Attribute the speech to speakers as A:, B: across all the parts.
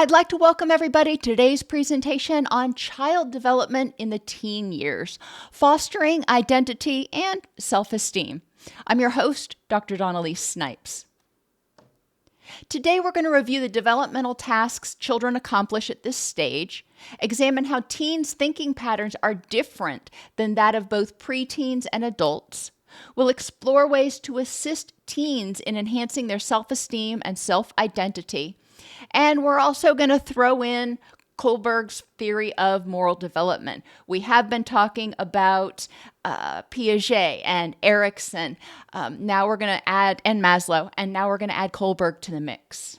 A: I'd like to welcome everybody to today's presentation on child development in the teen years, fostering identity and self-esteem. I'm your host, Dr. Dawn-Elise Snipes. Today we're going to review the developmental tasks children accomplish at this stage, examine how teens' thinking patterns are different than that of both preteens and adults. We'll explore ways to assist teens in enhancing their self-esteem and self-identity. And we're also going to throw in Kohlberg's theory of moral development. We have been talking about Piaget and Erikson. Now we're going to add, and Maslow, and now we're going to add Kohlberg to the mix.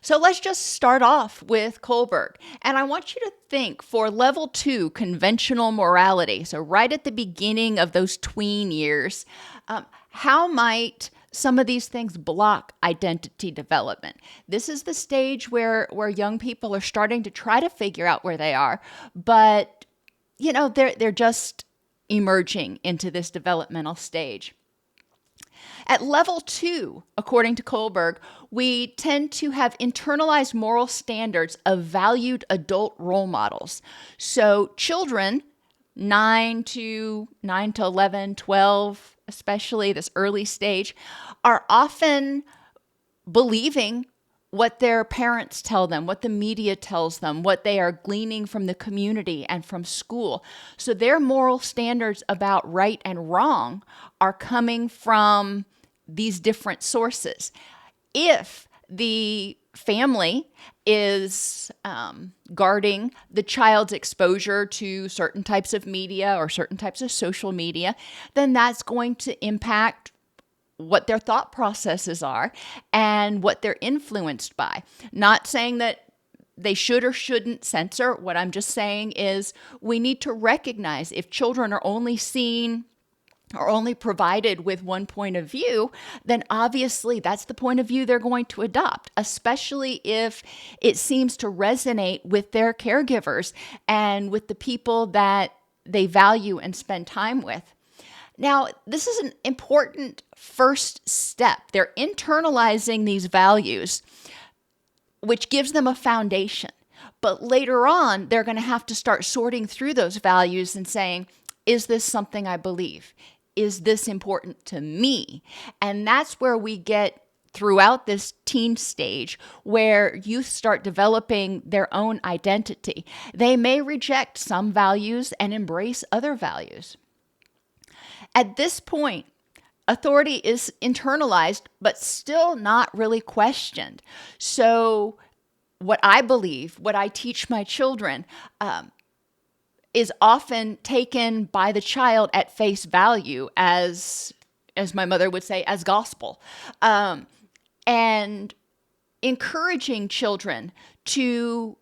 A: So let's just start off with Kohlberg. And I want you to think for level 2, conventional morality. So right at the beginning of those tween years, how might some of these things block identity development? This is the stage where young people are starting to try to figure out where they are, but they're just emerging into this developmental stage. At level 2, according to Kohlberg, we tend to have internalized moral standards of valued adult role models. So children, 9 to 11, 12, especially this early stage, are often believing what their parents tell them, what the media tells them, what they are gleaning from the community and from school. So their moral standards about right and wrong are coming from these different sources. If the family is guarding the child's exposure to certain types of media or certain types of social media, then that's going to impact what their thought processes are and what they're influenced by. Not saying that they should or shouldn't censor. What I'm just saying is we need to recognize if children are only seen or only provided with one point of view, then obviously that's the point of view they're going to adopt, especially if it seems to resonate with their caregivers and with the people that they value and spend time with. Now, this is an important first step. They're internalizing these values, which gives them a foundation. But later on, they're going to have to start sorting through those values and saying, is this something I believe? Is this important to me? And that's where we get throughout this teen stage where youth start developing their own identity. They may reject some values and embrace other values. At this point, authority is internalized, but still not really questioned. So what I believe, what I teach my children, is often taken by the child at face value as my mother would say, as gospel. And encouraging children to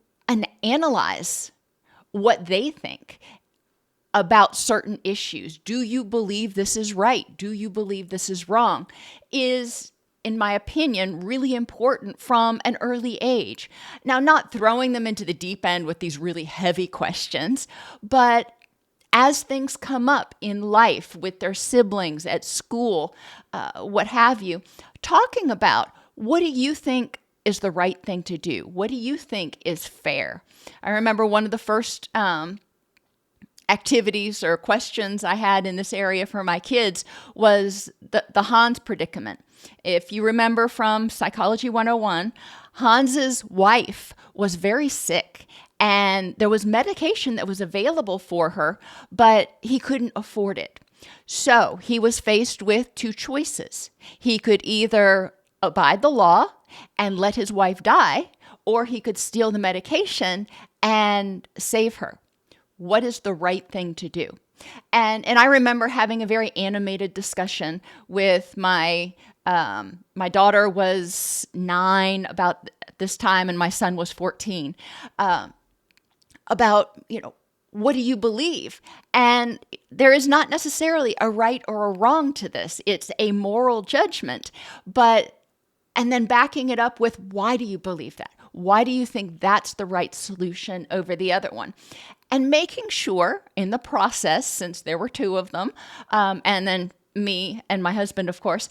A: analyze what they think about certain issues. Do you believe this is right? Do you believe this is wrong? Is, in my opinion, really important from an early age. Now, not throwing them into the deep end with these really heavy questions, but as things come up in life with their siblings at school, what have you, talking about what do you think is the right thing to do? What do you think is fair? I remember one of the first activities or questions I had in this area for my kids was the Hans predicament. If you remember from Psychology 101, Hans's wife was very sick and there was medication that was available for her, but he couldn't afford it. So he was faced with two choices. He could either abide the law and let his wife die, or he could steal the medication and save her. What is the right thing to do? And I remember having a very animated discussion with my daughter was 9 about this time, and my son was 14, about, what do you believe? And there is not necessarily a right or a wrong to this. It's a moral judgment, and then backing it up with, why do you believe that? Why do you think that's the right solution over the other one? And making sure in the process, since there were 2 of them, and then me and my husband, of course,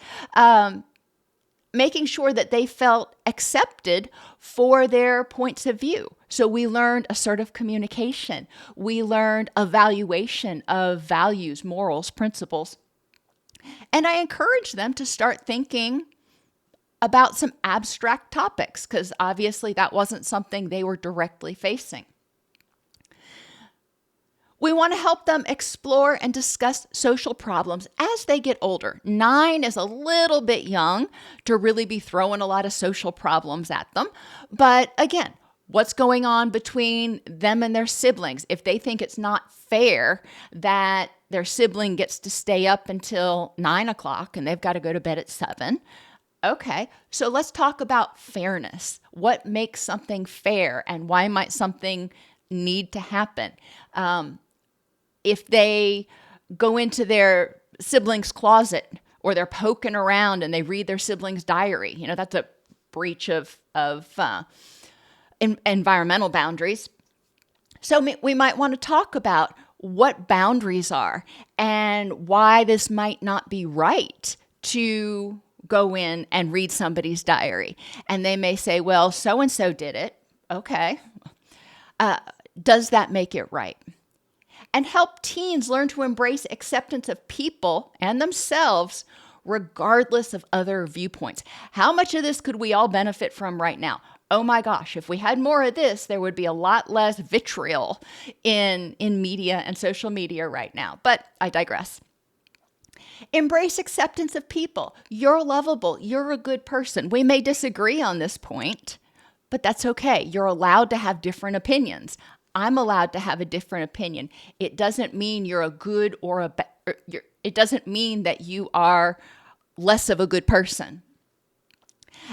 A: making sure that they felt accepted for their points of view. So we learned assertive communication. We learned evaluation of values, morals, principles. And I encourage them to start thinking about some abstract topics, because obviously that wasn't something they were directly facing. We want to help them explore and discuss social problems as they get older. 9 is a little bit young to really be throwing a lot of social problems at them. But again, what's going on between them and their siblings? If they think it's not fair that their sibling gets to stay up until 9 o'clock and they've got to go to bed at 7, okay, so let's talk about fairness. What makes something fair and why might something need to happen? If they go into their sibling's closet or they're poking around and they read their sibling's diary, that's a breach of environmental boundaries. So we might want to talk about what boundaries are and why this might not be right to go in and read somebody's diary. And they may say, well, so-and-so did it. Okay. Does that make it right? And help teens learn to embrace acceptance of people and themselves regardless of other viewpoints. How much of this could we all benefit from right now? Oh my gosh, if we had more of this, there would be a lot less vitriol in media and social media right now. But I digress. Embrace acceptance of people. You're lovable. You're a good person. We may disagree on this point, but that's okay. You're allowed to have different opinions. I'm allowed to have a different opinion. It doesn't mean you're a good or a bad. It doesn't mean that you are less of a good person.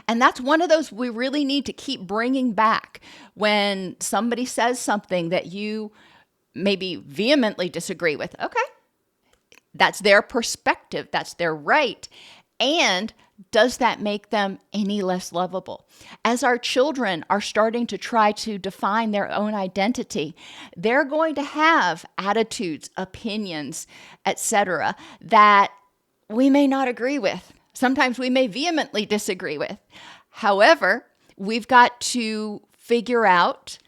A: And that's one of those we really need to keep bringing back when somebody says something that you maybe vehemently disagree with. Okay, that's their perspective. That's their right. And does that make them any less lovable? As our children are starting to try to define their own identity, they're going to have attitudes, opinions, etc., that we may not agree with. Sometimes we may vehemently disagree with. However, we've got to figure out,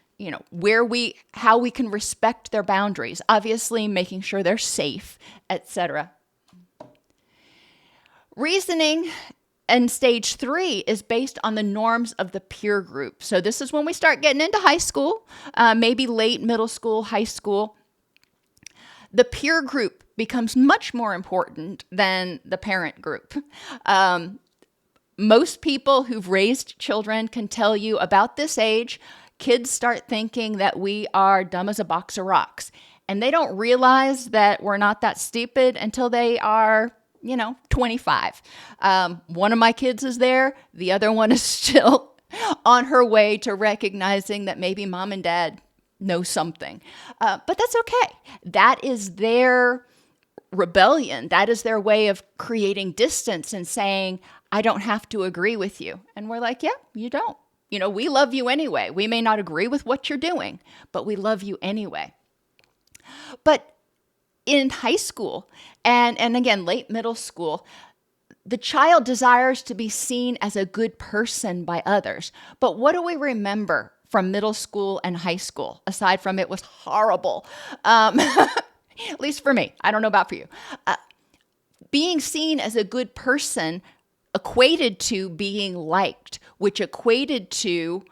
A: how we can respect their boundaries. Obviously, making sure they're safe, etc. Reasoning in stage 3 is based on the norms of the peer group. So this is when we start getting into high school, maybe late middle school, high school. The peer group becomes much more important than the parent group. Most people who've raised children can tell you about this age, kids start thinking that we are dumb as a box of rocks. And they don't realize that we're not that stupid until they are 25. One of my kids is there. The other one is still on her way to recognizing that maybe mom and dad know something. But that's okay. That is their rebellion. That is their way of creating distance and saying, I don't have to agree with you. And we're like, yeah, you don't. We love you anyway. We may not agree with what you're doing, but we love you anyway. But in high school and again, late middle school, the child desires to be seen as a good person by others. But what do we remember from middle school and high school, aside from it was horrible? At least for me. I don't know about for you. Being seen as a good person equated to being liked, which equated to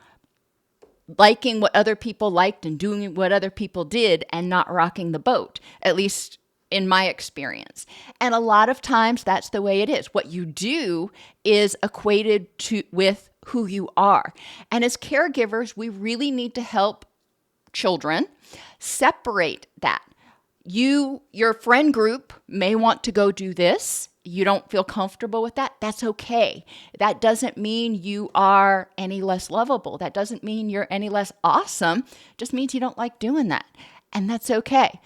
A: liking what other people liked and doing what other people did and not rocking the boat, at least in my experience. And a lot of times that's the way it is. What you do is equated with who you are. And as caregivers, we really need to help children separate that. Your friend group may want to go do this. You don't feel comfortable with that. That's okay. That doesn't mean you are any less lovable. That doesn't mean you're any less awesome. It just means you don't like doing that. And that's okay.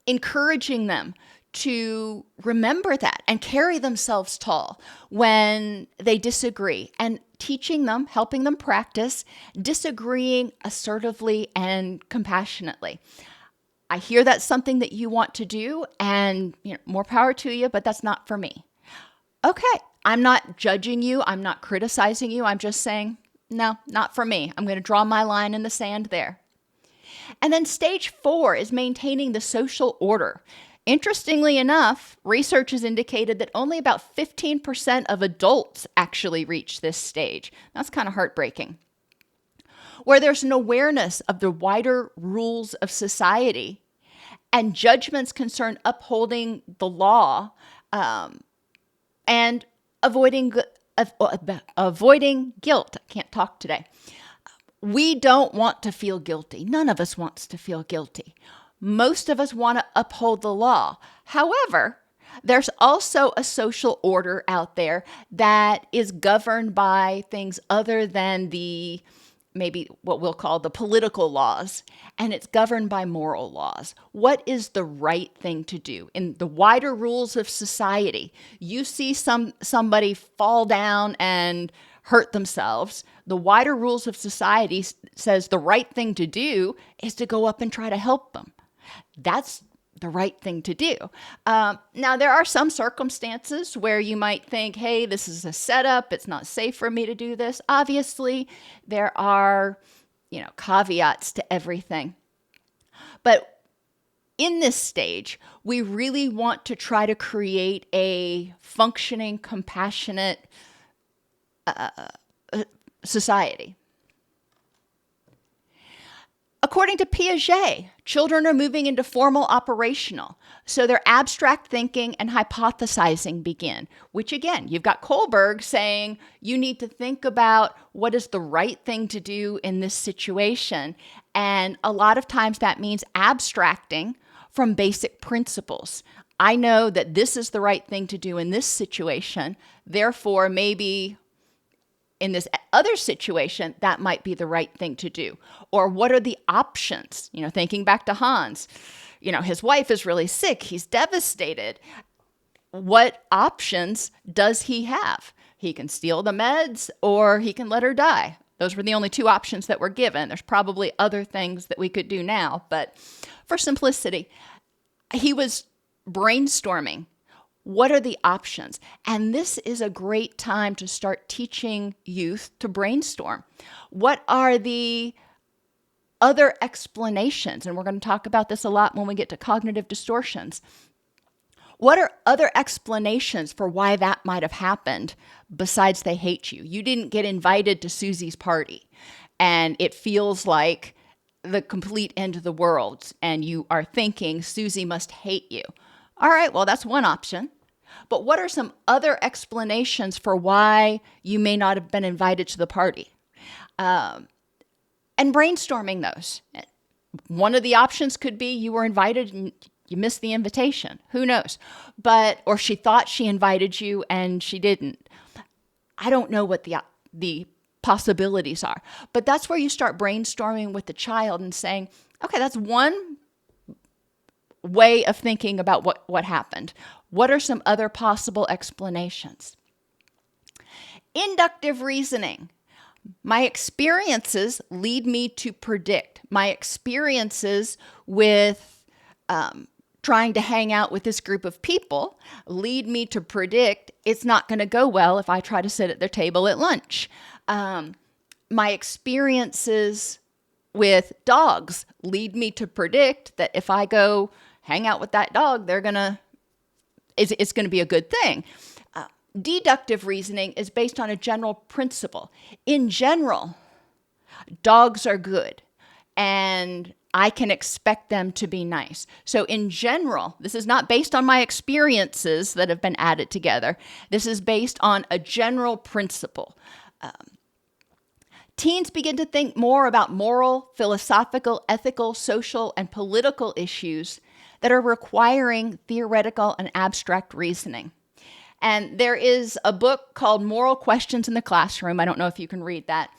A: Encouraging them to remember that and carry themselves tall when they disagree, and teaching them, helping them practice disagreeing assertively and compassionately. I hear that's something that you want to do, and more power to you, but that's not for me. Okay, I'm not judging you. I'm not criticizing you. I'm just saying, no, not for me. I'm going to draw my line in the sand there. And then stage 4 is maintaining the social order. Interestingly enough, research has indicated that only about 15% of adults actually reach this stage. That's kind of heartbreaking. Where there's an awareness of the wider rules of society and judgments concern upholding the law and avoiding guilt. I can't talk today. We don't want to feel guilty. None of us wants to feel guilty. Most of us want to uphold the law. However, there's also a social order out there that is governed by things other than maybe what we'll call the political laws, and it's governed by moral laws. What is the right thing to do? In the wider rules of society, you see somebody fall down and hurt themselves. The wider rules of society says the right thing to do is to go up and try to help them. That's the right thing to do. Now, there are some circumstances where you might think, hey, this is a setup. It's not safe for me to do this. Obviously, there are, caveats to everything. But in this stage, we really want to try to create a functioning, compassionate society. According to Piaget, children are moving into formal operational. So their abstract thinking and hypothesizing begin, which again, you've got Kohlberg saying you need to think about what is the right thing to do in this situation. And a lot of times that means abstracting from basic principles. I know that this is the right thing to do in this situation. Therefore, maybe in this other situation, that might be the right thing to do. Or what are the options? Thinking back to Hans, his wife is really sick. He's devastated. What options does he have? He can steal the meds or he can let her die. Those were the only 2 options that were given. There's probably other things that we could do now, but for simplicity, he was brainstorming. What are the options? And this is a great time to start teaching youth to brainstorm. What are the other explanations? And we're going to talk about this a lot when we get to cognitive distortions. What are other explanations for why that might have happened besides they hate you? You didn't get invited to Susie's party, and it feels like the complete end of the world, and you are thinking Susie must hate you. All right, well, that's one option. But what are some other explanations for why you may not have been invited to the party? And brainstorming those. One of the options could be you were invited and you missed the invitation. Who knows? Or she thought she invited you and she didn't. I don't know what the possibilities are. But that's where you start brainstorming with the child and saying, okay, that's one way of thinking about what happened. What are some other possible explanations? Inductive reasoning. My experiences lead me to predict. My experiences with trying to hang out with this group of people lead me to predict it's not going to go well if I try to sit at their table at lunch. My experiences with dogs lead me to predict that if I go hang out with that dog, it's going to be a good thing. Deductive reasoning is based on a general principle. In general, dogs are good, and I can expect them to be nice. So in general, this is not based on my experiences that have been added together. This is based on a general principle. Teens begin to think more about moral, philosophical, ethical, social, and political issues that are requiring theoretical and abstract reasoning. And there is a book called Moral Questions in the Classroom. I don't know if you can read that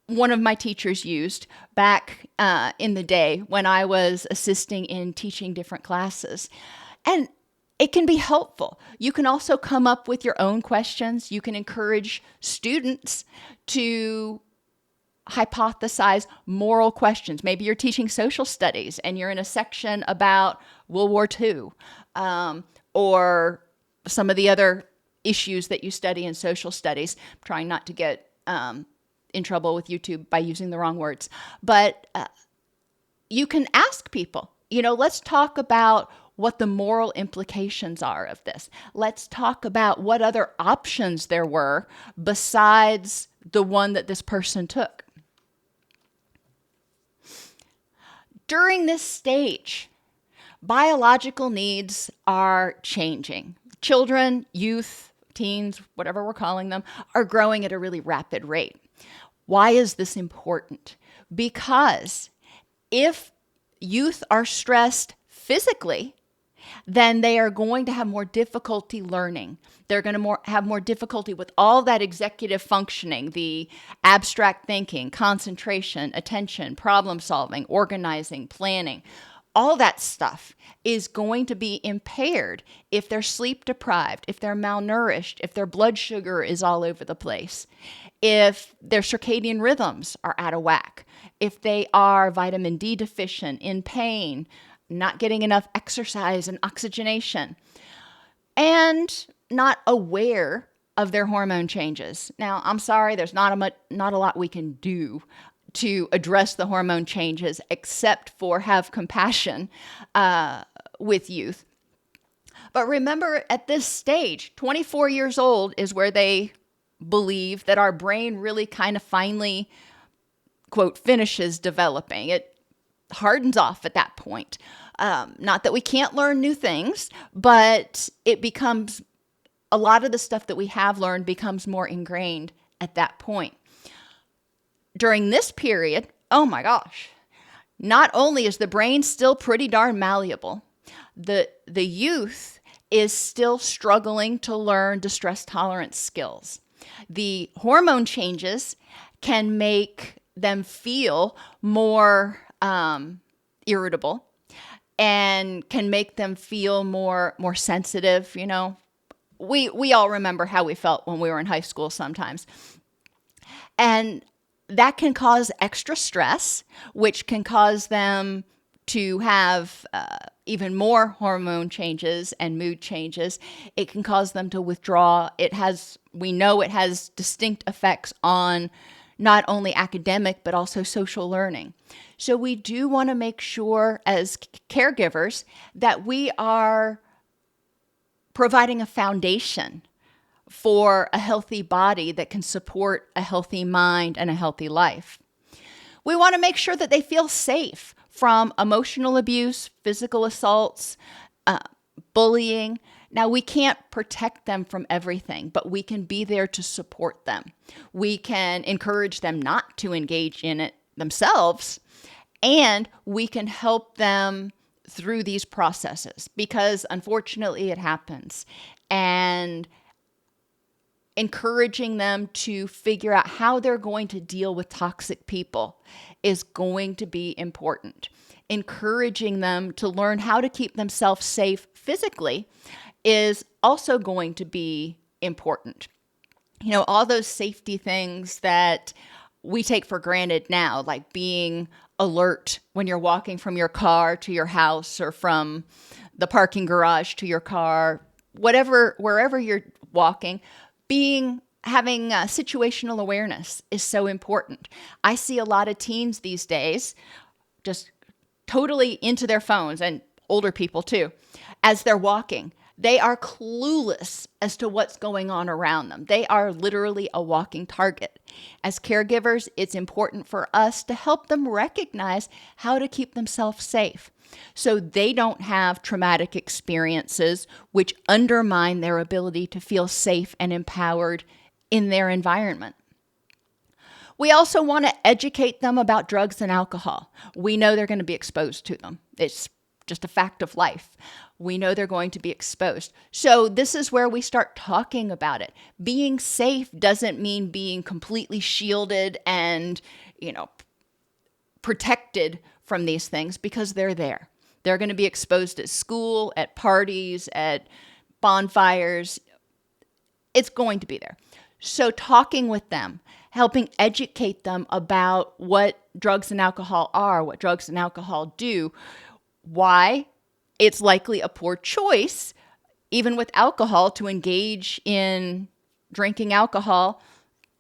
A: one of my teachers used back in the day when I was assisting in teaching different classes. And it can be helpful. You can also come up with your own questions. You can encourage students to hypothesize moral questions. Maybe you're teaching social studies and you're in a section about World War II. or some of the other issues that you study in social studies. I'm trying not to get in trouble with YouTube by using the wrong words. But you can ask people, let's talk about what the moral implications are of this. Let's talk about what other options there were besides the one that this person took. During this stage, biological needs are changing. Children, youth, teens, whatever we're calling them, are growing at a really rapid rate. Why is this important? Because if youth are stressed physically, then they are going to have more difficulty learning. They're going to have more difficulty with all that executive functioning, the abstract thinking, concentration, attention, problem solving, organizing, planning. All that stuff is going to be impaired if they're sleep deprived, if they're malnourished, if their blood sugar is all over the place, if their circadian rhythms are out of whack, if they are vitamin D deficient, in pain, not getting enough exercise and oxygenation, and not aware of their hormone changes. Now, I'm sorry, there's not a lot we can do to address the hormone changes except for have compassion with youth. But remember, at this stage, 24 years old is where they believe that our brain really kind of finally, quote, finishes developing. It hardens off at that point. Not that we can't learn new things, but it becomes, a lot of the stuff that we have learned becomes more ingrained at that point. During this period, oh my gosh, not only is the brain still pretty darn malleable, the youth is still struggling to learn distress tolerance skills. The hormone changes can make them feel more irritable and can make them feel more sensitive. We all remember how we felt when we were in high school sometimes. And that can cause extra stress, which can cause them to have even more hormone changes and mood changes. It can cause them to withdraw. We know it has distinct effects on not only academic, but also social learning. So we do want to make sure as caregivers that we are providing a foundation for a healthy body that can support a healthy mind and a healthy life. We want to make sure that they feel safe from emotional abuse, physical assaults, bullying. Now, we can't protect them from everything, but we can be there to support them. We can encourage them not to engage in it themselves, and we can help them through these processes because unfortunately it happens. And encouraging them to figure out how they're going to deal with toxic people is going to be important. Encouraging them to learn how to keep themselves safe physically is also going to be important. All those safety things that we take for granted now, like being alert when you're walking from your car to your house or from the parking garage to your car, wherever you're walking, having situational awareness is so important. I see a lot of teens these days just totally into their phones, and older people too, as they're walking. They are clueless as to what's going on around them. They are literally a walking target. As caregivers, it's important for us to help them recognize how to keep themselves safe so they don't have traumatic experiences which undermine their ability to feel safe and empowered in their environment. We also want to educate them about drugs and alcohol. We know they're going to be exposed to them. It's just a fact of life. We know they're going to be exposed. So this is where we start talking about it. Being safe doesn't mean being completely shielded and, protected from these things, because they're there. They're going to be exposed at school, at parties, at bonfires. It's going to be there. So talking with them, helping educate them about what drugs and alcohol are, what drugs and alcohol do, why it's likely a poor choice even with alcohol, to engage in drinking alcohol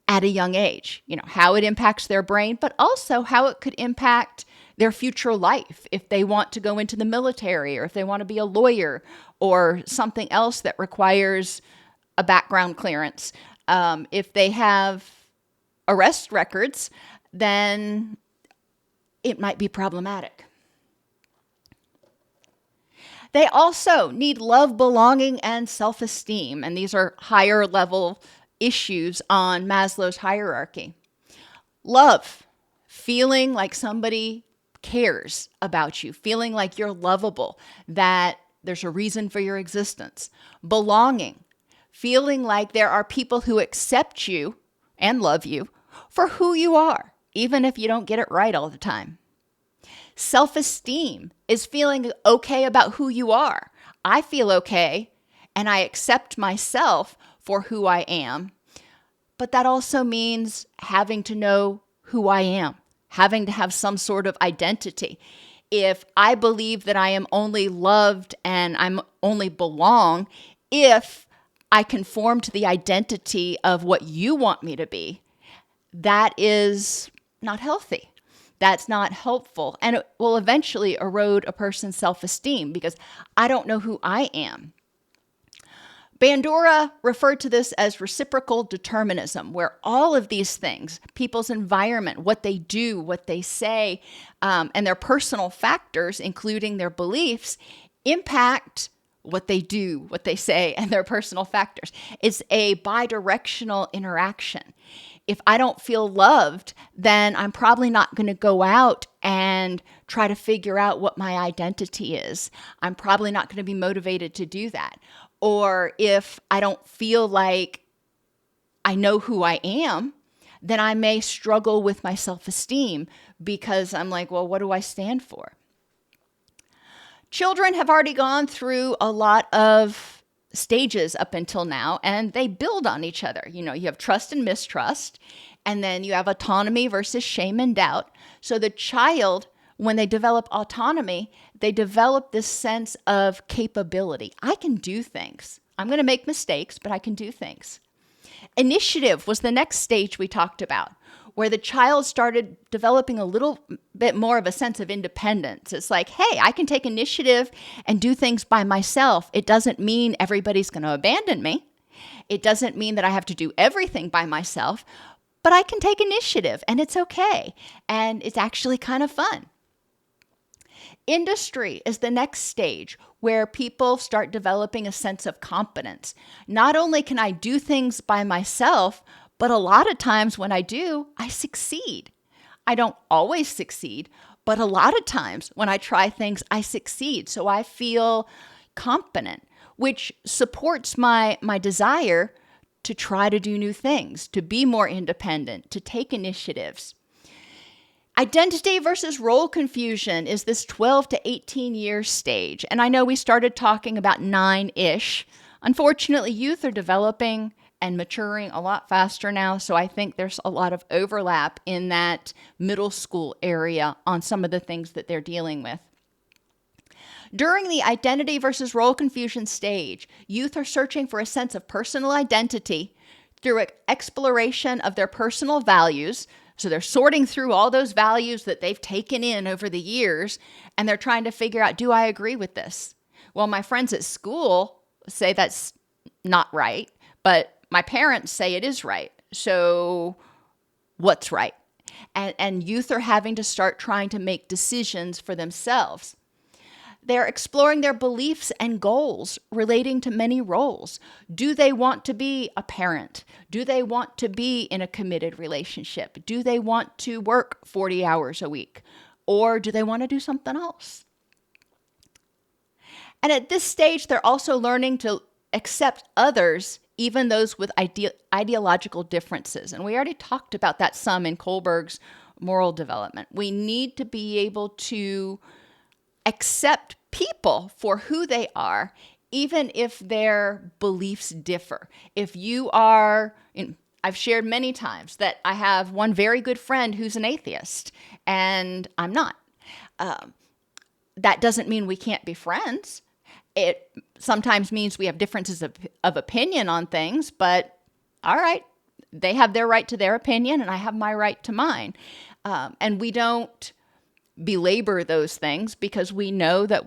A: at a young age, how it impacts their brain, but also how it could impact their future life if they want to go into the military or if they want to be a lawyer or something else that requires a background clearance. If they have arrest records, then it might be problematic. They also need love, belonging, and self-esteem. And these are higher level issues on Maslow's hierarchy. Love, feeling like somebody cares about you, feeling like you're lovable, that there's a reason for your existence. Belonging, feeling like there are people who accept you and love you for who you are, even if you don't get it right all the time. Self-esteem is feeling okay about who you are. I feel okay and I accept myself for who I am. But that also means having to know who I am, having to have some sort of identity. If I believe that I am only loved and I'm only belong if I conform to the identity of what you want me to be, that is not healthy. That's not helpful. And it will eventually erode a person's self-esteem because I don't know who I am. Bandura referred to this as reciprocal determinism, where all of these things, people's environment, what they do, what they say, and their personal factors, including their beliefs, impact what they do, what they say, and their personal factors. It's a bidirectional interaction. If I don't feel loved, then I'm probably not going to go out and try to figure out what my identity is. I'm probably not going to be motivated to do that. Or if I don't feel like I know who I am, then I may struggle with my self-esteem because I'm like, well, what do I stand for? Children have already gone through a lot of stages up until now, and they build on each other. You have trust and mistrust, and then you have autonomy versus shame and doubt. So the child, when they develop autonomy, they develop this sense of capability. I can do things. I'm going to make mistakes, but I can do things. Initiative was the next stage we talked about, where the child started developing a little bit more of a sense of independence. It's like, hey, I can take initiative and do things by myself. It doesn't mean everybody's going to abandon me. It doesn't mean that I have to do everything by myself, but I can take initiative and it's okay. And it's actually kind of fun. Industry is the next stage where people start developing a sense of competence. Not only can I do things by myself, but a lot of times when I do, I succeed. I don't always succeed, but a lot of times when I try things, I succeed. So I feel competent, which supports my desire to try to do new things, to be more independent, to take initiatives. Identity versus role confusion is this 12 to 18 year stage. And I know we started talking about 9-ish. Unfortunately, youth are developing and maturing a lot faster now. So I think there's a lot of overlap in that middle school area on some of the things that they're dealing with. During the identity versus role confusion stage, youth are searching for a sense of personal identity through exploration of their personal values. So they're sorting through all those values that they've taken in over the years, and they're trying to figure out, do I agree with this? Well, my friends at school say that's not right, but my parents say it is right. So what's right? And youth are having to start trying to make decisions for themselves. They're exploring their beliefs and goals relating to many roles. Do they want to be a parent? Do they want to be in a committed relationship? Do they want to work 40 hours a week? Or do they want to do something else? And at this stage, they're also learning to accept others, even those with ideological differences. And we already talked about that some in Kohlberg's moral development. We need to be able to accept people for who they are, even if their beliefs differ. If you are, I've shared many times that I have one very good friend who's an atheist, and I'm not. That doesn't mean we can't be friends. It sometimes means we have differences of opinion on things, but all right, they have their right to their opinion and I have my right to mine. And we don't belabor those things because we know that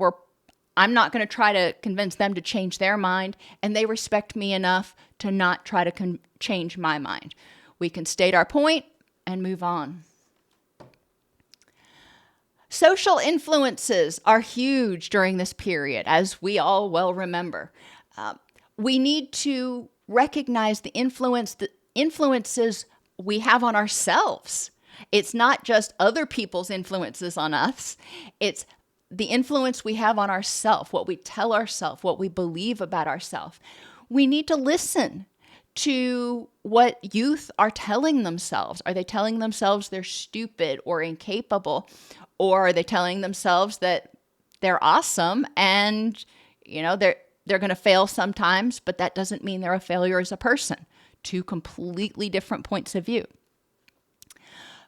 A: I'm not going to try to convince them to change their mind, and they respect me enough to not try to change my mind. We can state our point and move on. Social influences are huge during this period, as we all well remember. We need to recognize the influences we have on ourselves. It's not just other people's influences on us. It's the influence we have on ourselves, what we tell ourselves, what we believe about ourselves. We need to listen to what youth are telling themselves. Are they telling themselves they're stupid or incapable? Or are they telling themselves that they're awesome and, they're going to fail sometimes, but that doesn't mean they're a failure as a person? Two completely different points of view.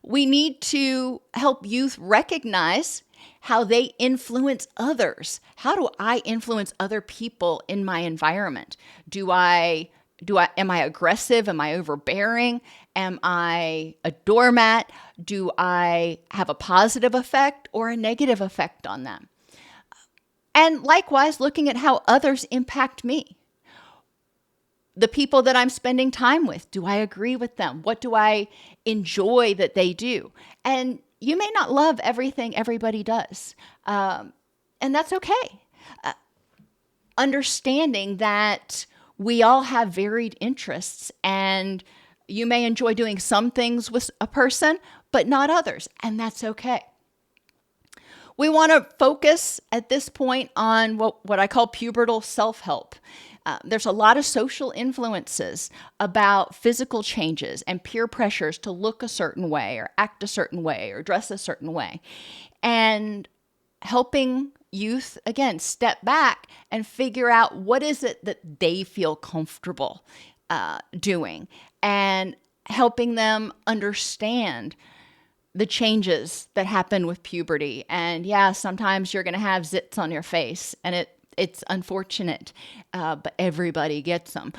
A: We need to help youth recognize how they influence others. How do I influence other people in my environment? Am I aggressive? Am I overbearing? Am I a doormat? Do I have a positive effect or a negative effect on them? And likewise, looking at how others impact me. The people that I'm spending time with, do I agree with them? What do I enjoy that they do? And you may not love everything everybody does, and that's okay. Understanding that we all have varied interests, and you may enjoy doing some things with a person, but not others, and that's okay. We want to focus at this point on what I call pubertal self-help. There's a lot of social influences about physical changes and peer pressures to look a certain way or act a certain way or dress a certain way. And helping youth, again, step back and figure out what is it that they feel comfortable doing, and helping them understand the changes that happen with puberty. And yeah, sometimes you're going to have zits on your face, and it's unfortunate, but everybody gets them.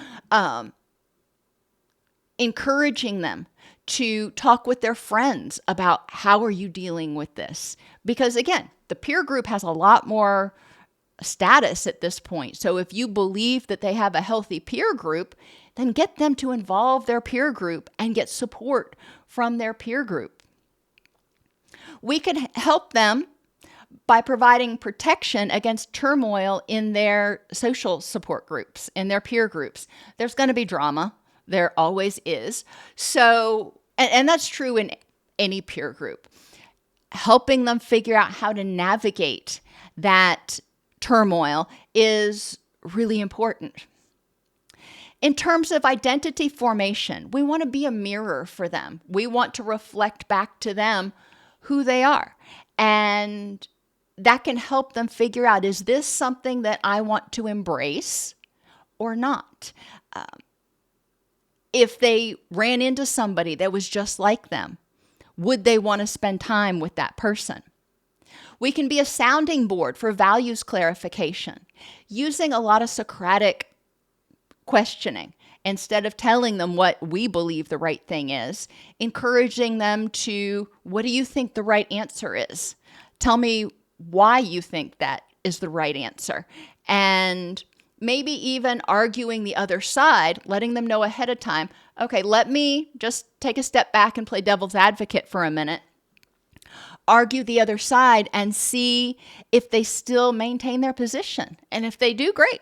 A: Encouraging them to talk with their friends about how are you dealing with this? Because again, the peer group has a lot more status at this point. So if you believe that they have a healthy peer group, then get them to involve their peer group and get support from their peer group. We can help them by providing protection against turmoil in their social support groups, in their peer groups. There's going to be drama. There always is. So, and that's true in any peer group. Helping them figure out how to navigate that turmoil is really important. In terms of identity formation, we want to be a mirror for them. We want to reflect back to them who they are. And that can help them figure out, is this something that I want to embrace or not? If they ran into somebody that was just like them, would they want to spend time with that person? We can be a sounding board for values clarification, using a lot of Socratic questioning. Instead of telling them what we believe the right thing is, encouraging them to, what do you think the right answer is? Tell me why you think that is the right answer. And maybe even arguing the other side, letting them know ahead of time, okay, let me just take a step back and play devil's advocate for a minute. Argue the other side and see if they still maintain their position. And if they do, great.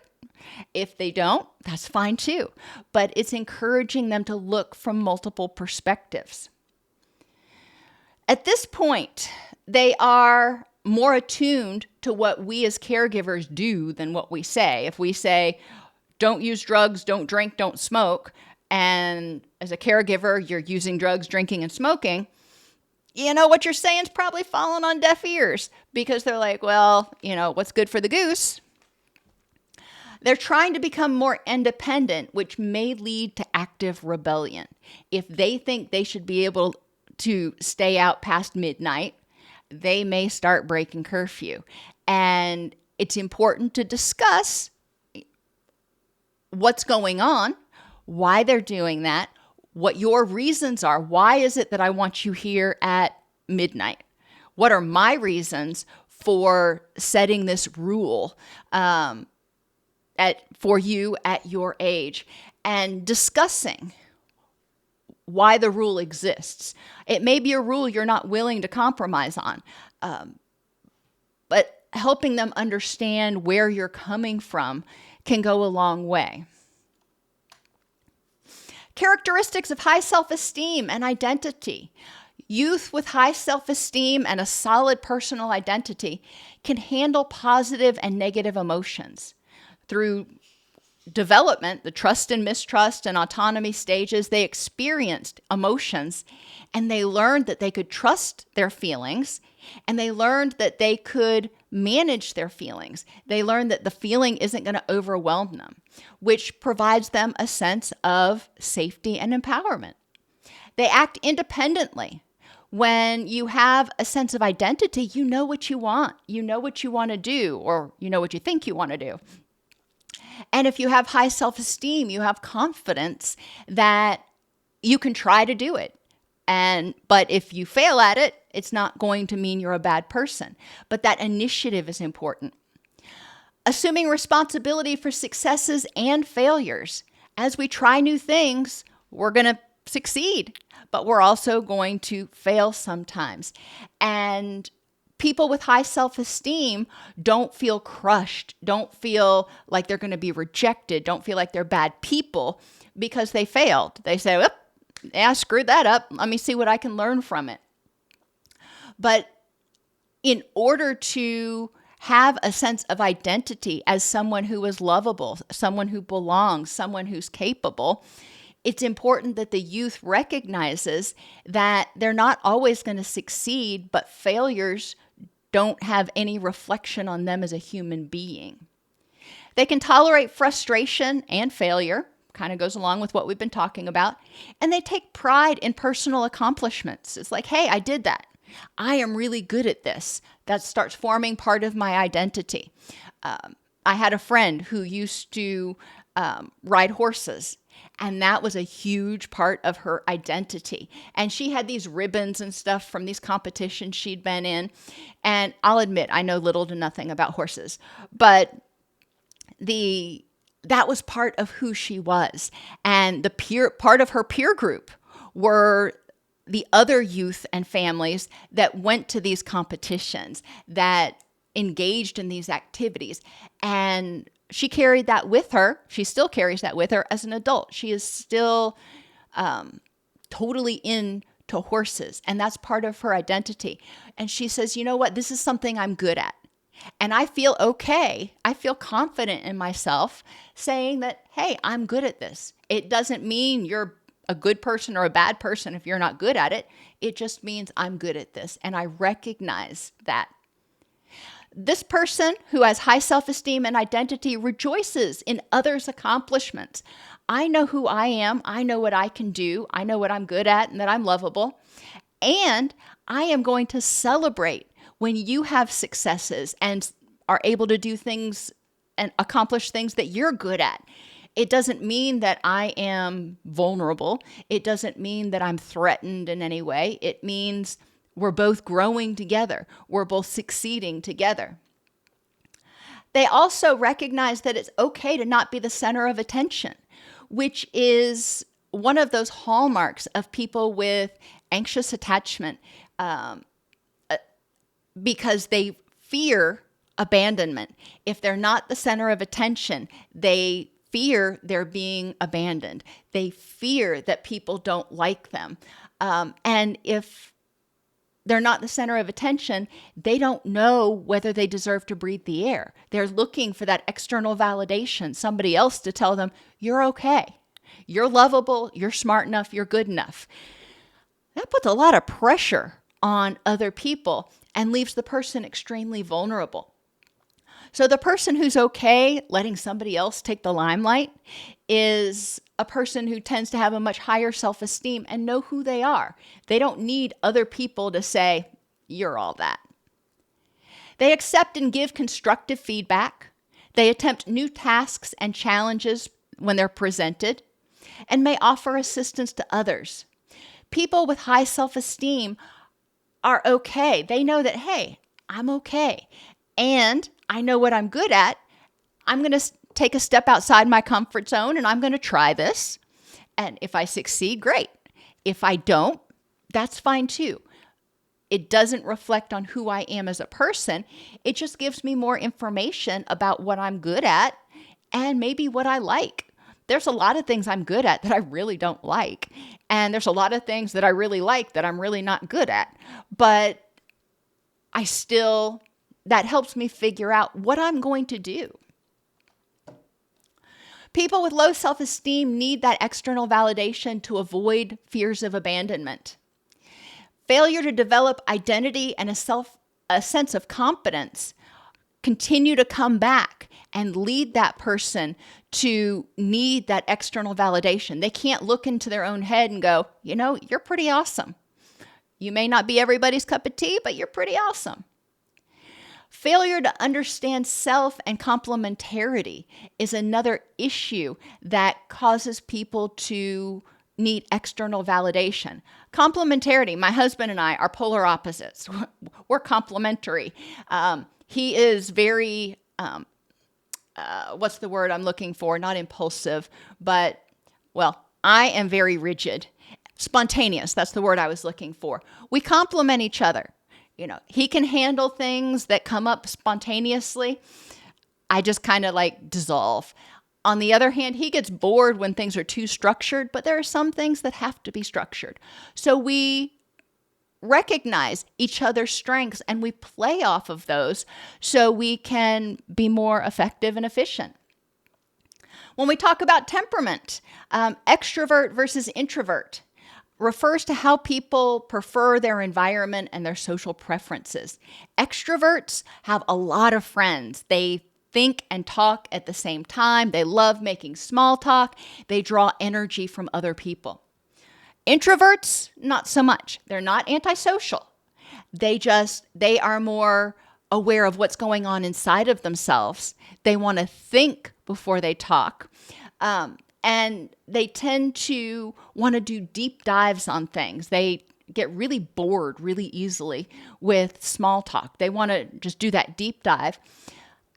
A: If they don't, that's fine too. But it's encouraging them to look from multiple perspectives. At this point, they are more attuned to what we as caregivers do than what we say. If we say, don't use drugs, don't drink, don't smoke, and as a caregiver, you're using drugs, drinking, and smoking, what you're saying is probably falling on deaf ears, because they're like, well, what's good for the goose? They're trying to become more independent, which may lead to active rebellion. If they think they should be able to stay out past midnight, they may start breaking curfew. And it's important to discuss what's going on, why they're doing that, what your reasons are. Why is it that I want you here at midnight? What are my reasons for setting this rule for you at your age? And discussing why the rule exists. It may be a rule you're not willing to compromise on, but helping them understand where you're coming from can go a long way. Characteristics of high self-esteem and identity. Youth with high self-esteem and a solid personal identity can handle positive and negative emotions. Through development, the trust and mistrust and autonomy stages, they experienced emotions, and they learned that they could trust their feelings, and they learned that they could manage their feelings. They learned that the feeling isn't going to overwhelm them, which provides them a sense of safety and empowerment. They act independently. When you have a sense of identity, you know what you want. You know what you want to do, or you know what you think you want to do. And if you have high self-esteem, you have confidence that you can try to do it. But if you fail at it, it's not going to mean you're a bad person. But that initiative is important. Assuming responsibility for successes and failures. As we try new things, we're going to succeed, but we're also going to fail sometimes. And people with high self-esteem don't feel crushed, don't feel like they're going to be rejected, don't feel like they're bad people because they failed. They say, "Well, yeah, I screwed that up. Let me see what I can learn from it." But in order to have a sense of identity as someone who is lovable, someone who belongs, someone who's capable, it's important that the youth recognizes that they're not always going to succeed, but failures don't have any reflection on them as a human being. They can tolerate frustration and failure, kind of goes along with what we've been talking about, and they take pride in personal accomplishments. It's like, hey, I did that. I am really good at this. That starts forming part of my identity. I had a friend who used to ride horses, and that was a huge part of her identity. And she had these ribbons and stuff from these competitions she'd been in. And I'll admit, I know little to nothing about horses, but that was part of who she was. And part of her peer group were the other youth and families that went to these competitions, that engaged in these activities. And she carried that with her. She still carries that with her as an adult. She is still totally into horses, and that's part of her identity. And she says, you know what? This is something I'm good at. And I feel okay. I feel confident in myself saying that, hey, I'm good at this. It doesn't mean you're a good person or a bad person if you're not good at it. It just means I'm good at this. And I recognize that. This person who has high self-esteem and identity rejoices in others' accomplishments. I know who I am. I know what I can do. I know what I'm good at and that I'm lovable. And I am going to celebrate when you have successes and are able to do things and accomplish things that you're good at. It doesn't mean that I am vulnerable. It doesn't mean that I'm threatened in any way. It means we're both growing together. We're both succeeding together. They also recognize that it's okay to not be the center of attention, which is one of those hallmarks of people with anxious attachment, because they fear abandonment. If they're not the center of attention, they fear they're being abandoned. They fear that people don't like them. And if they're not the center of attention, they don't know whether they deserve to breathe the air. They're looking for that external validation, somebody else to tell them, you're okay, you're lovable, you're smart enough, you're good enough. That puts a lot of pressure on other people and leaves the person extremely vulnerable. So the person who's okay letting somebody else take the limelight is a person who tends to have a much higher self-esteem and know who they are. They don't need other people to say, you're all that. They accept and give constructive feedback. They attempt new tasks and challenges when they're presented, and may offer assistance to others. People with high self-esteem are okay. They know that, hey, I'm okay, and I know what I'm good at. I'm going to take a step outside my comfort zone, and I'm going to try this. And if I succeed, great. If I don't, that's fine too. It doesn't reflect on who I am as a person. It just gives me more information about what I'm good at and maybe what I like. There's a lot of things I'm good at that I really don't like. And there's a lot of things that I really like that I'm really not good at. But that helps me figure out what I'm going to do. People with low self-esteem need that external validation to avoid fears of abandonment. Failure to develop identity and a sense of competence continue to come back and lead that person to need that external validation. They can't look into their own head and go, you're pretty awesome. You may not be everybody's cup of tea, but you're pretty awesome. Failure to understand self and complementarity is another issue that causes people to need external validation. Complementarity, my husband and I are polar opposites. We're complementary. He is very, what's the word I'm looking for? Not impulsive, but, I am very rigid. Spontaneous, that's the word I was looking for. We complement each other. He can handle things that come up spontaneously. I just kind of dissolve. On the other hand, he gets bored when things are too structured, but there are some things that have to be structured. So we recognize each other's strengths and we play off of those so we can be more effective and efficient. When we talk about temperament, extrovert versus introvert refers to how people prefer their environment and their social preferences. Extroverts have a lot of friends. They think and talk at the same time. They love making small talk. They draw energy from other people. Introverts, not so much. They're not antisocial. They are more aware of what's going on inside of themselves. They want to think before they talk. And they tend to want to do deep dives on things. They get really bored really easily with small talk. They want to just do that deep dive.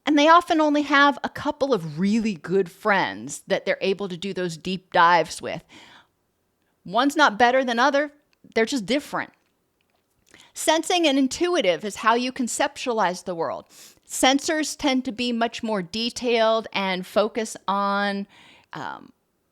A: And they often only have a couple of really good friends that they're able to do those deep dives with. One's not better than other. They're just different. Sensing and intuitive is how you conceptualize the world. Sensors tend to be much more detailed and focus on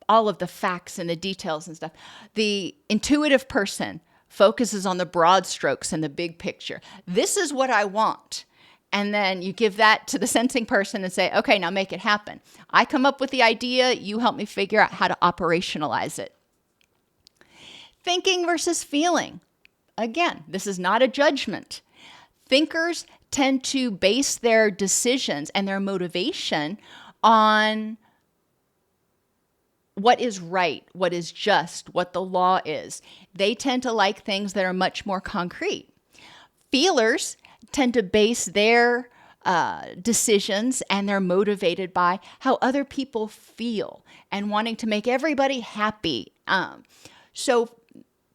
A: all of the facts and the details and stuff. The intuitive person focuses on the broad strokes and the big picture. This is what I want. And then you give that to the sensing person and say, okay, now make it happen. I come up with the idea. You help me figure out how to operationalize it. Thinking versus feeling. Again, this is not a judgment. Thinkers tend to base their decisions and their motivation on what is right, what is just, what the law is. They tend to like things that are much more concrete. Feelers tend to base their decisions and they're motivated by how other people feel and wanting to make everybody happy. So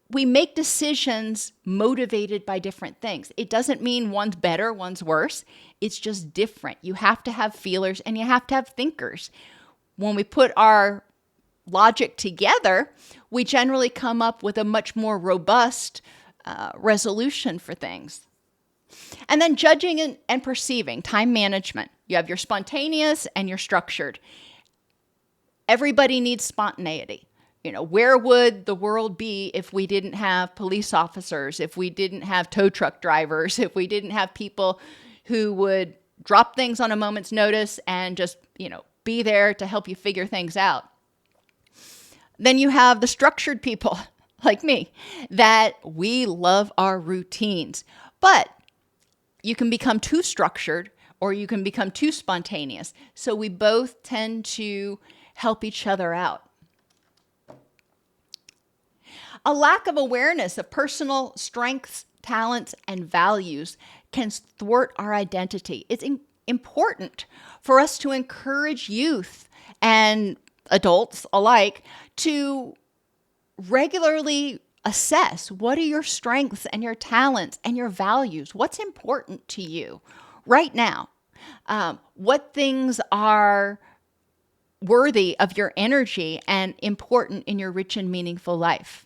A: we make decisions motivated by different things. It doesn't mean one's better, one's worse. It's just different. You have to have feelers and you have to have thinkers. When we put our logic together, we generally come up with a much more robust resolution for things. And then judging and perceiving, time management. You have your spontaneous and your structured. Everybody needs spontaneity. Where would the world be if we didn't have police officers, if we didn't have tow truck drivers, if we didn't have people who would drop things on a moment's notice and just, be there to help you figure things out? Then you have the structured people like me that we love our routines, but you can become too structured or you can become too spontaneous. So we both tend to help each other out. A lack of awareness of personal strengths, talents, and values can thwart our identity. It's important for us to encourage youth and adults alike to regularly assess what are your strengths and your talents and your values. What's important to you right now? What things are worthy of your energy and important in your rich and meaningful life?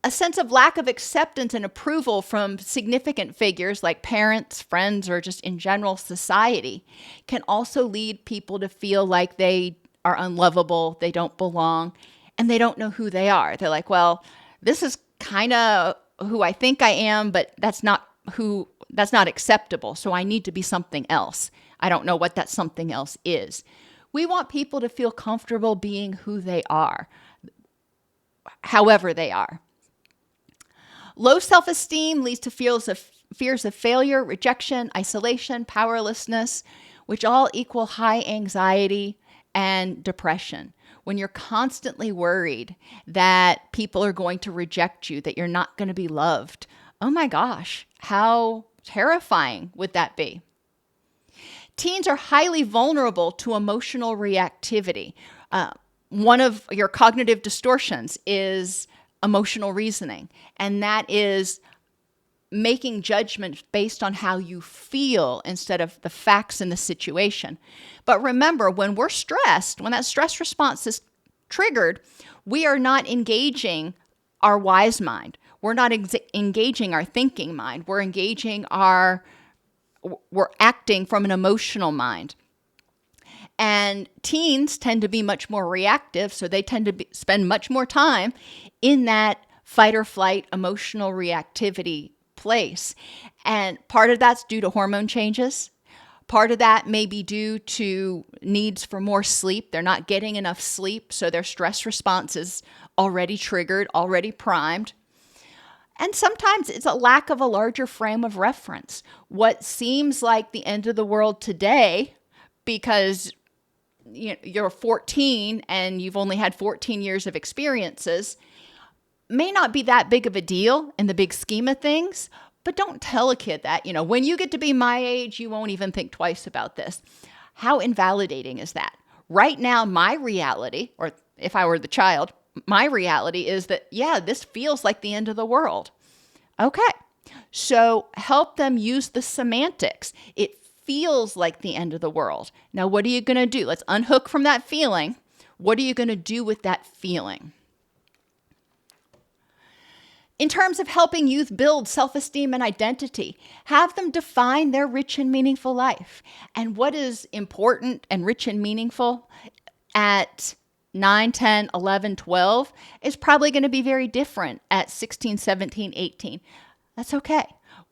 A: A sense of lack of acceptance and approval from significant figures like parents, friends, or just in general society can also lead people to feel like they are unlovable, they don't belong, and they don't know who they are. They're like, well, this is kind of who I think I am, but that's not acceptable. So I need to be something else. I don't know what that something else is. We want people to feel comfortable being who they are, however they are. Low self-esteem leads to fears of failure, rejection, isolation, powerlessness, which all equal high anxiety and depression. When you're constantly worried that people are going to reject you, that you're not going to be loved, oh my gosh, how terrifying would that be? Teens are highly vulnerable to emotional reactivity. One of your cognitive distortions is emotional reasoning, and that is making judgments based on how you feel instead of the facts in the situation. But remember, when we're stressed, when that stress response is triggered, we are not engaging our wise mind. We're not engaging our thinking mind. We're acting from an emotional mind. And teens tend to be much more reactive, so they tend to spend much more time in that fight or flight emotional reactivity place. And part of that's due to hormone changes. Part of that may be due to needs for more sleep. They're not getting enough sleep, so their stress response is already triggered, already primed. And sometimes it's a lack of a larger frame of reference. What seems like the end of the world today, because you're 14 and you've only had 14 years of experiences, may not be that big of a deal in the big scheme of things. But don't tell a kid that, when you get to be my age, you won't even think twice about this. How invalidating is that? Right now, my reality, or if I were the child, my reality is that, yeah, this feels like the end of the world. Okay, so help them use the semantics. It feels like the end of the world. Now, what are you going to do? Let's unhook from that feeling. What are you going to do with that feeling? In terms of helping youth build self-esteem and identity, have them define their rich and meaningful life. And what is important and rich and meaningful at 9, 10, 11, 12 is probably going to be very different at 16, 17, 18. That's okay.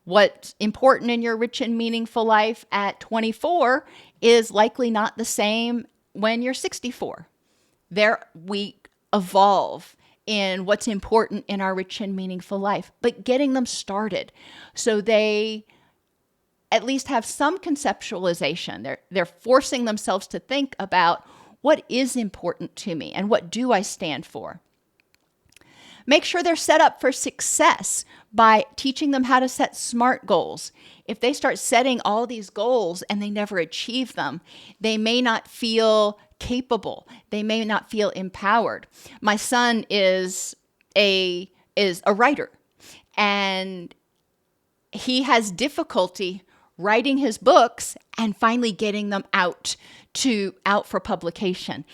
A: What's important in your rich and meaningful life at 24 is likely not the same when you're 64. We evolve in what's important in our rich and meaningful life, but getting them started so they at least have some conceptualization. They're forcing themselves to think about what is important to me and what do I stand for. Make sure they're set up for success by teaching them how to set SMART goals. If they start setting all these goals and they never achieve them, they may not feel capable. They may not feel empowered. My son is a writer, and he has difficulty writing his books and finally getting them out for publication.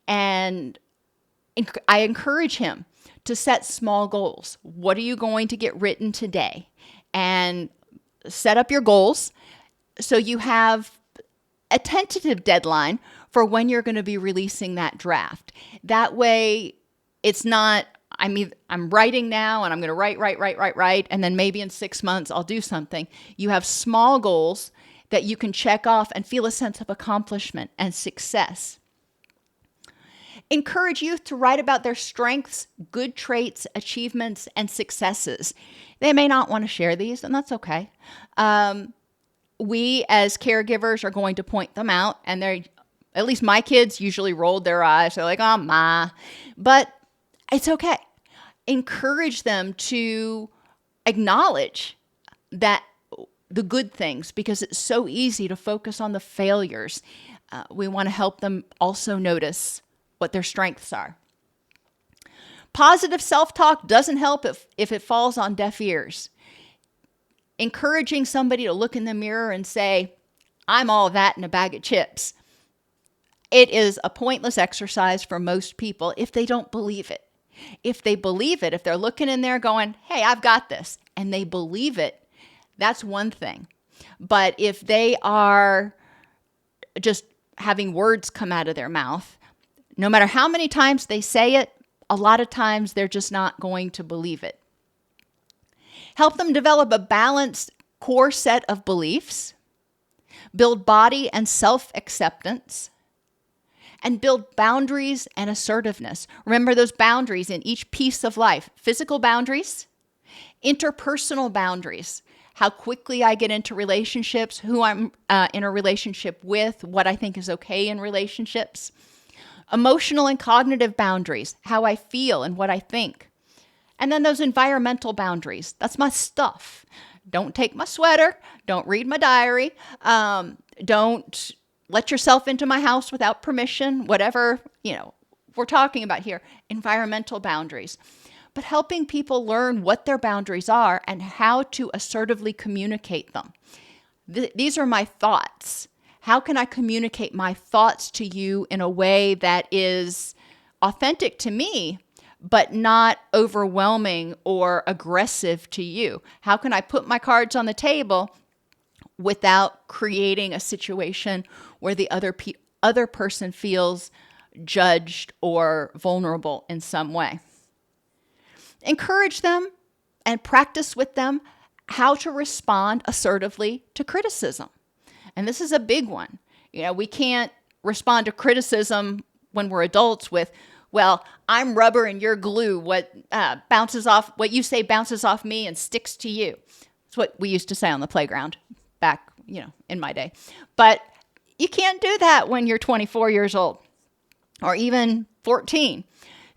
A: And I encourage him to set small goals. What are you going to get written today? And set up your goals so you have a tentative deadline for when you're going to be releasing that draft. That way, it's not, I'm writing now and I'm going to write, and then maybe in 6 months I'll do something. You have small goals that you can check off and feel a sense of accomplishment and success. Encourage youth to write about their strengths, good traits, achievements, and successes. They may not want to share these, and that's okay. We as caregivers are going to point them out, and at least my kids usually rolled their eyes. They're like, oh, ma. But it's okay. Encourage them to acknowledge that the good things because it's so easy to focus on the failures. We want to help them also notice what their strengths are. Positive self-talk doesn't help if it falls on deaf ears. Encouraging somebody to look in the mirror and say, I'm all that in a bag of chips. It is a pointless exercise for most people if they don't believe it. If they believe it, if they're looking in there going, hey, I've got this, and they believe it, that's one thing. But if they are just having words come out of their mouth, no matter how many times they say it, a lot of times they're just not going to believe it. Help them develop a balanced core set of beliefs, build body and self-acceptance, and build boundaries and assertiveness. Remember those boundaries in each piece of life: physical boundaries, interpersonal boundaries, how quickly I get into relationships, who I'm in a relationship with, what I think is okay in relationships, emotional and cognitive boundaries, how I feel and what I think. And then those environmental boundaries. That's my stuff. Don't take my sweater. Don't read my diary. Don't let yourself into my house without permission. Whatever, we're talking about here. Environmental boundaries. But helping people learn what their boundaries are and how to assertively communicate them. These are my thoughts. How can I communicate my thoughts to you in a way that is authentic to me, but not overwhelming or aggressive to you? How can I put my cards on the table without creating a situation where the other person feels judged or vulnerable in some way? Encourage them and practice with them how to respond assertively to criticism. And this is a big one. We can't respond to criticism when we're adults with, well, I'm rubber and you're glue. What you say bounces off me and sticks to you. That's what we used to say on the playground back, in my day. But you can't do that when you're 24 years old or even 14.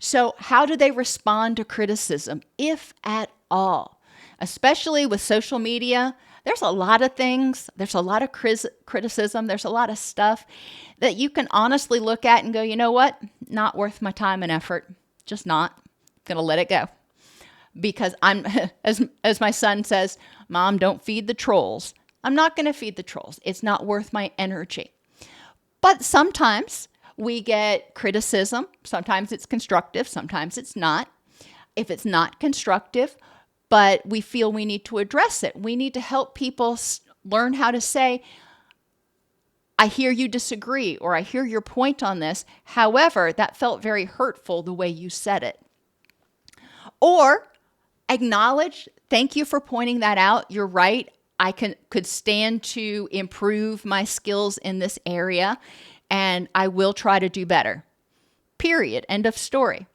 A: So how do they respond to criticism, if at all? Especially with social media, there's a lot of things. There's a lot of criticism. There's a lot of stuff that you can honestly look at and go, you know what? Not worth my time and effort. Just not. Going to let it go. Because I'm, as my son says, Mom, don't feed the trolls. I'm not going to feed the trolls. It's not worth my energy. But sometimes we get criticism. Sometimes it's constructive. Sometimes it's not. If it's not constructive, but we feel we need to address it, we need to help people learn how to say, I hear you disagree, or I hear your point on this. However, that felt very hurtful the way you said it. Or acknowledge, thank you for pointing that out. You're right. I could stand to improve my skills in this area, and I will try to do better. Period. End of story.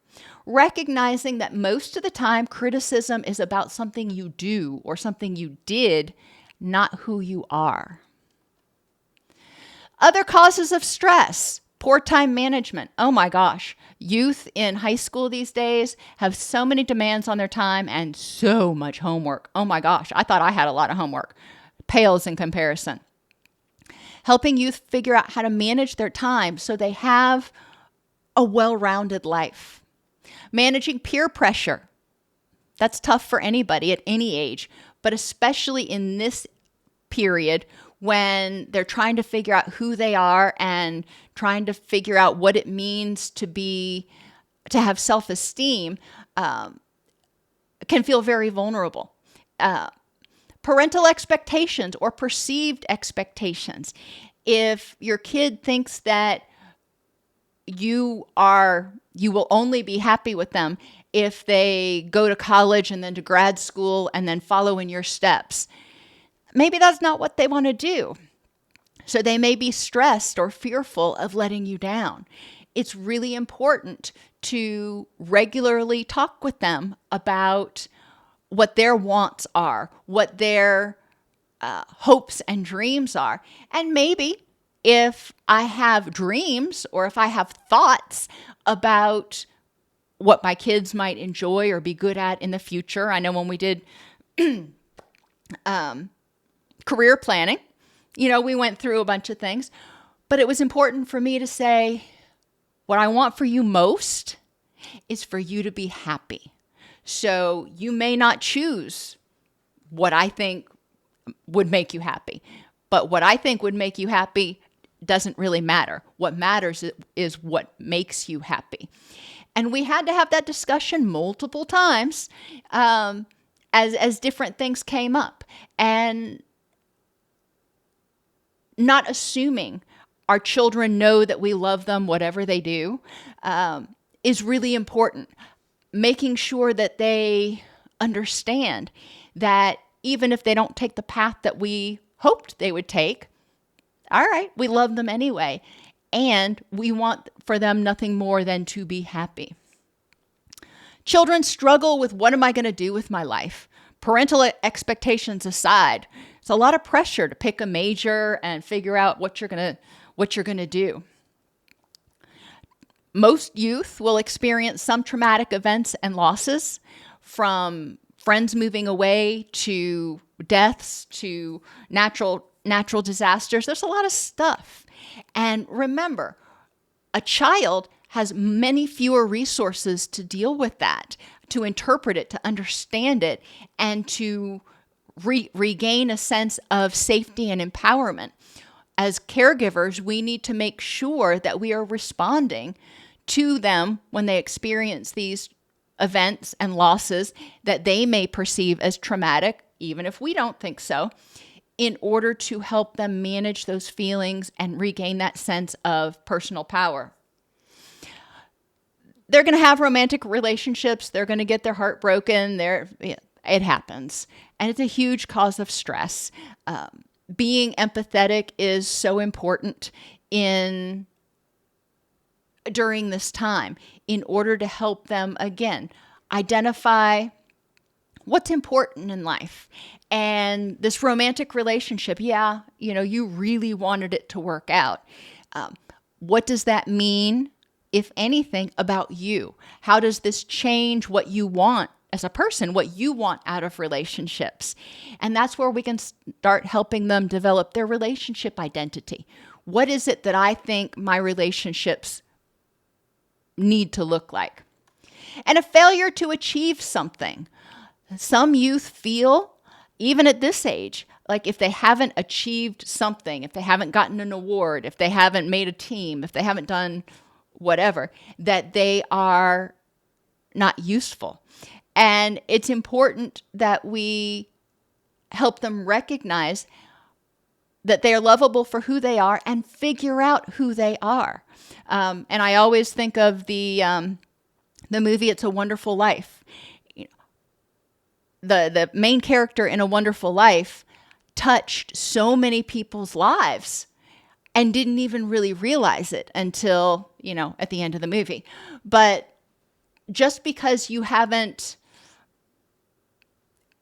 A: Recognizing that most of the time criticism is about something you do or something you did, not who you are. Other causes of stress: poor time management. Oh my gosh. Youth in high school these days have so many demands on their time and so much homework. Oh my gosh. I thought I had a lot of homework. Pales in comparison. Helping youth figure out how to manage their time so they have a well-rounded life. Managing peer pressure. That's tough for anybody at any age, but especially in this period when they're trying to figure out who they are and trying to figure out what it means to have self-esteem, can feel very vulnerable. Parental expectations or perceived expectations. If your kid thinks that you will only be happy with them if they go to college and then to grad school and then follow in your steps, maybe that's not what they want to do. So they may be stressed or fearful of letting you down. It's really important to regularly talk with them about what their wants are, what their hopes and dreams are. And maybe if I have dreams or if I have thoughts about what my kids might enjoy or be good at in the future. I know when we did career planning. We went through a bunch of things, but it was important for me to say, what I want for you most is for you to be happy. So you may not choose what I think would make you happy, but what I think would make you happy doesn't really matter. What matters is what makes you happy. And we had to have that discussion multiple times as different things came up. And not assuming our children know that we love them, whatever they do, is really important. Making sure that they understand that even if they don't take the path that we hoped they would take, all right, we love them anyway. And we want for them nothing more than to be happy. Children struggle with, what am I going to do with my life? Parental expectations aside, it's a lot of pressure to pick a major and figure out what you're going to do. Most youth will experience some traumatic events and losses, from friends moving away to deaths to natural disasters. There's a lot of stuff. And remember, a child has many fewer resources to deal with that, to interpret it, to understand it, and to regain a sense of safety and empowerment. As caregivers, we need to make sure that we are responding to them when they experience these events and losses that they may perceive as traumatic, even if we don't think so, in order to help them manage those feelings and regain that sense of personal power. They're going to have romantic relationships. They're going to get their heart broken. It happens. And it's a huge cause of stress. Being empathetic is so important during this time, in order to help them, again, identify what's important in life. And this romantic relationship, you really wanted it to work out. What does that mean, if anything, about you? How does this change what you want as a person, what you want out of relationships? And that's where we can start helping them develop their relationship identity. What is it that I think my relationships need to look like? And a failure to achieve something. Some youth feel, even at this age, like if they haven't achieved something, if they haven't gotten an award, if they haven't made a team, if they haven't done whatever, that they are not useful. And it's important that we help them recognize that they are lovable for who they are and figure out who they are. And I always think of the movie It's a Wonderful Life. The main character in A Wonderful Life touched so many people's lives and didn't even really realize it until, at the end of the movie. But just because you haven't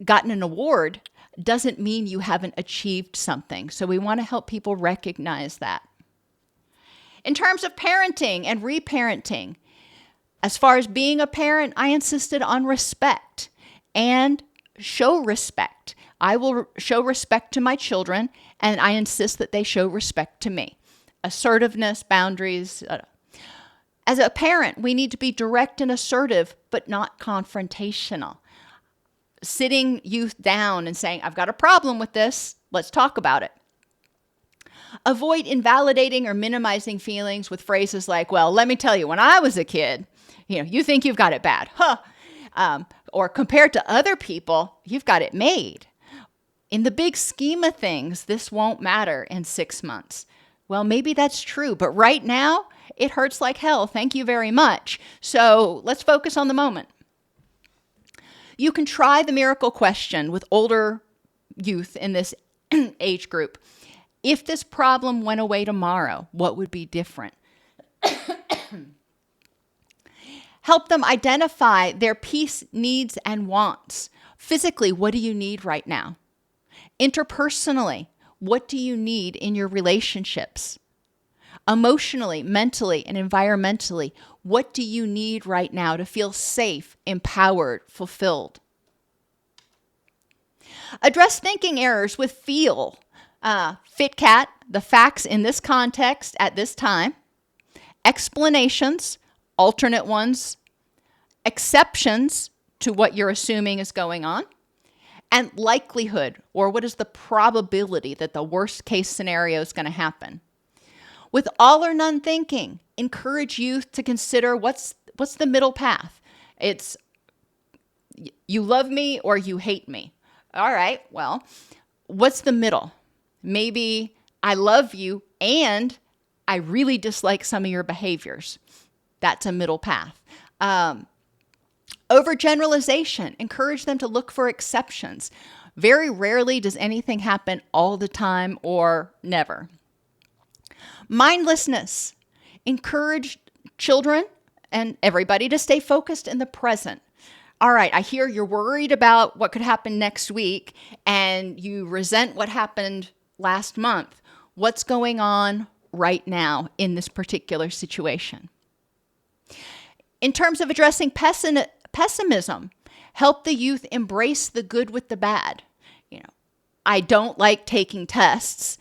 A: gotten an award doesn't mean you haven't achieved something. So we want to help people recognize that. In terms of parenting and reparenting, as far as being a parent, I insisted on respect and show respect. I will show respect to my children, and I insist that they show respect to me. Assertiveness, boundaries. As a parent, we need to be direct and assertive, but not confrontational. Sitting youth down and saying, I've got a problem with this. Let's talk about it. Avoid invalidating or minimizing feelings with phrases like, well, let me tell you, when I was a kid, you think you've got it bad. Or compared to other people, you've got it made. In the big scheme of things, this won't matter in 6 months. Well, maybe that's true, but right now, it hurts like hell. Thank you very much. So let's focus on the moment. You can try the miracle question with older youth in this age group. If this problem went away tomorrow, what would be different? Help them identify their peace, needs, and wants. Physically, what do you need right now? Interpersonally, what do you need in your relationships? Emotionally, mentally, and environmentally, what do you need right now to feel safe, empowered, fulfilled? Address thinking errors with feel. FitCat, the facts in this context at this time. Explanations, alternate ones. Exceptions to what you're assuming is going on. And likelihood, or what is the probability that the worst case scenario is going to happen. With all or none thinking, encourage youth to consider what's the middle path. It's you love me or you hate me. All right, well, what's the middle? Maybe I love you and I really dislike some of your behaviors. That's a middle path. Overgeneralization, encourage them to look for exceptions. Very rarely does anything happen all the time or never. Mindlessness, encourage children and everybody to stay focused in the present. All right, I hear you're worried about what could happen next week and you resent what happened last month. What's going on right now in this particular situation? In terms of addressing pessimism, help the youth embrace the good with the bad. I don't like taking tests,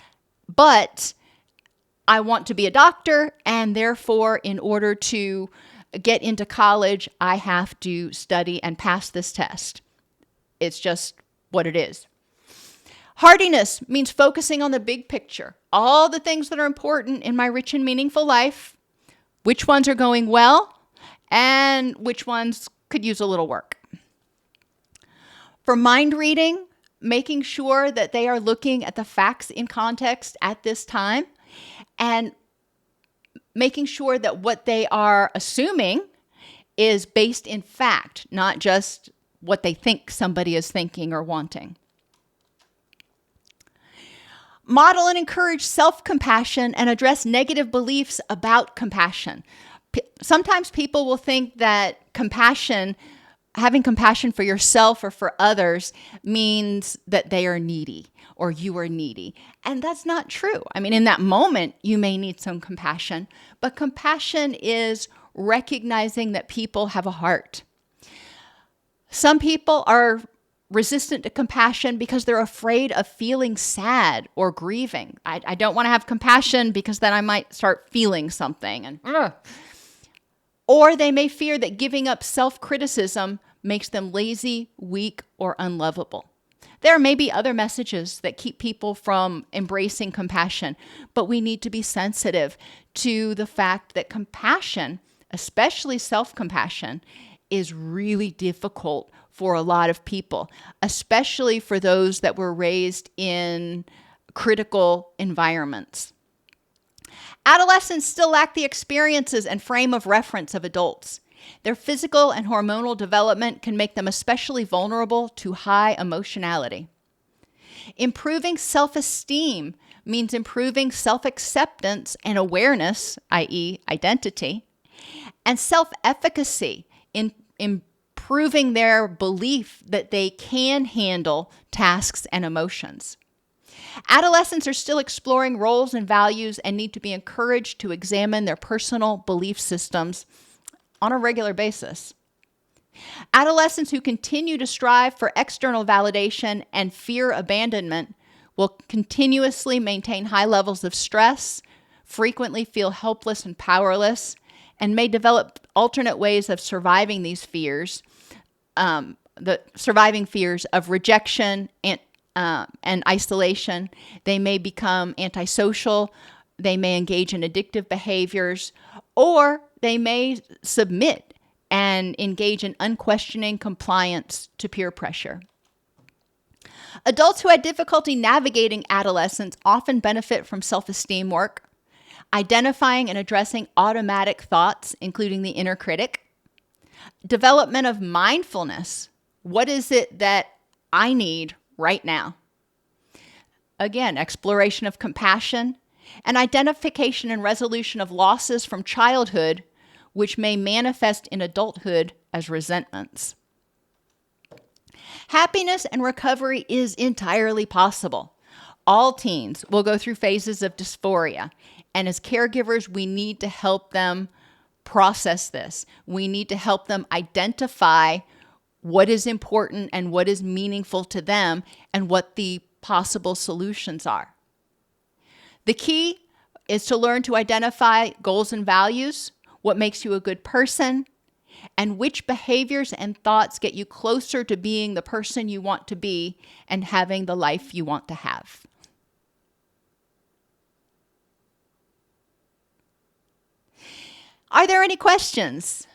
A: but I want to be a doctor, and therefore, in order to get into college, I have to study and pass this test. It's just what it is. Hardiness means focusing on the big picture, all the things that are important in my rich and meaningful life, which ones are going well, and which ones could use a little work. For mind reading, making sure that they are looking at the facts in context at this time and making sure that what they are assuming is based in fact, not just what they think somebody is thinking or wanting. Model and encourage self-compassion and address negative beliefs about compassion. Sometimes people will think that having compassion for yourself or for others means that they are needy or you are needy. And that's not true. I mean, in that moment, you may need some compassion, but compassion is recognizing that people have a heart. Some people are resistant to compassion because they're afraid of feeling sad or grieving. I don't want to have compassion because then I might start feeling something. Or they may fear that giving up self-criticism makes them lazy, weak, or unlovable. There may be other messages that keep people from embracing compassion, but we need to be sensitive to the fact that compassion, especially self-compassion, is really difficult for a lot of people, especially for those that were raised in critical environments. Adolescents still lack the experiences and frame of reference of adults. Their physical and hormonal development can make them especially vulnerable to high emotionality. Improving self-esteem means improving self-acceptance and awareness, i.e. identity, and self-efficacy in improving their belief that they can handle tasks and emotions. Adolescents are still exploring roles and values and need to be encouraged to examine their personal belief systems on a regular basis. Adolescents who continue to strive for external validation and fear abandonment will continuously maintain high levels of stress, frequently feel helpless and powerless, and may develop alternate ways of surviving these fears, the surviving fears of rejection and isolation. They may become antisocial, they may engage in addictive behaviors, or they may submit and engage in unquestioning compliance to peer pressure. Adults who had difficulty navigating adolescence often benefit from self-esteem work, identifying and addressing automatic thoughts, including the inner critic, development of mindfulness. What is it that I need right now? Again, exploration of compassion and identification and resolution of losses from childhood, which may manifest in adulthood as resentments. Happiness and recovery is entirely possible. All teens will go through phases of dysphoria, and as caregivers, we need to help them process this. We need to help them identify what is important and what is meaningful to them and what the possible solutions are. The key is to learn to identify goals and values, what makes you a good person, and which behaviors and thoughts get you closer to being the person you want to be and having the life you want to have. Are there any questions?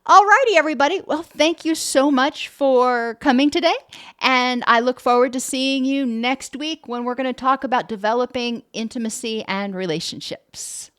A: Alrighty, everybody. Well, thank you so much for coming today. And I look forward to seeing you next week when we're going to talk about developing intimacy and relationships.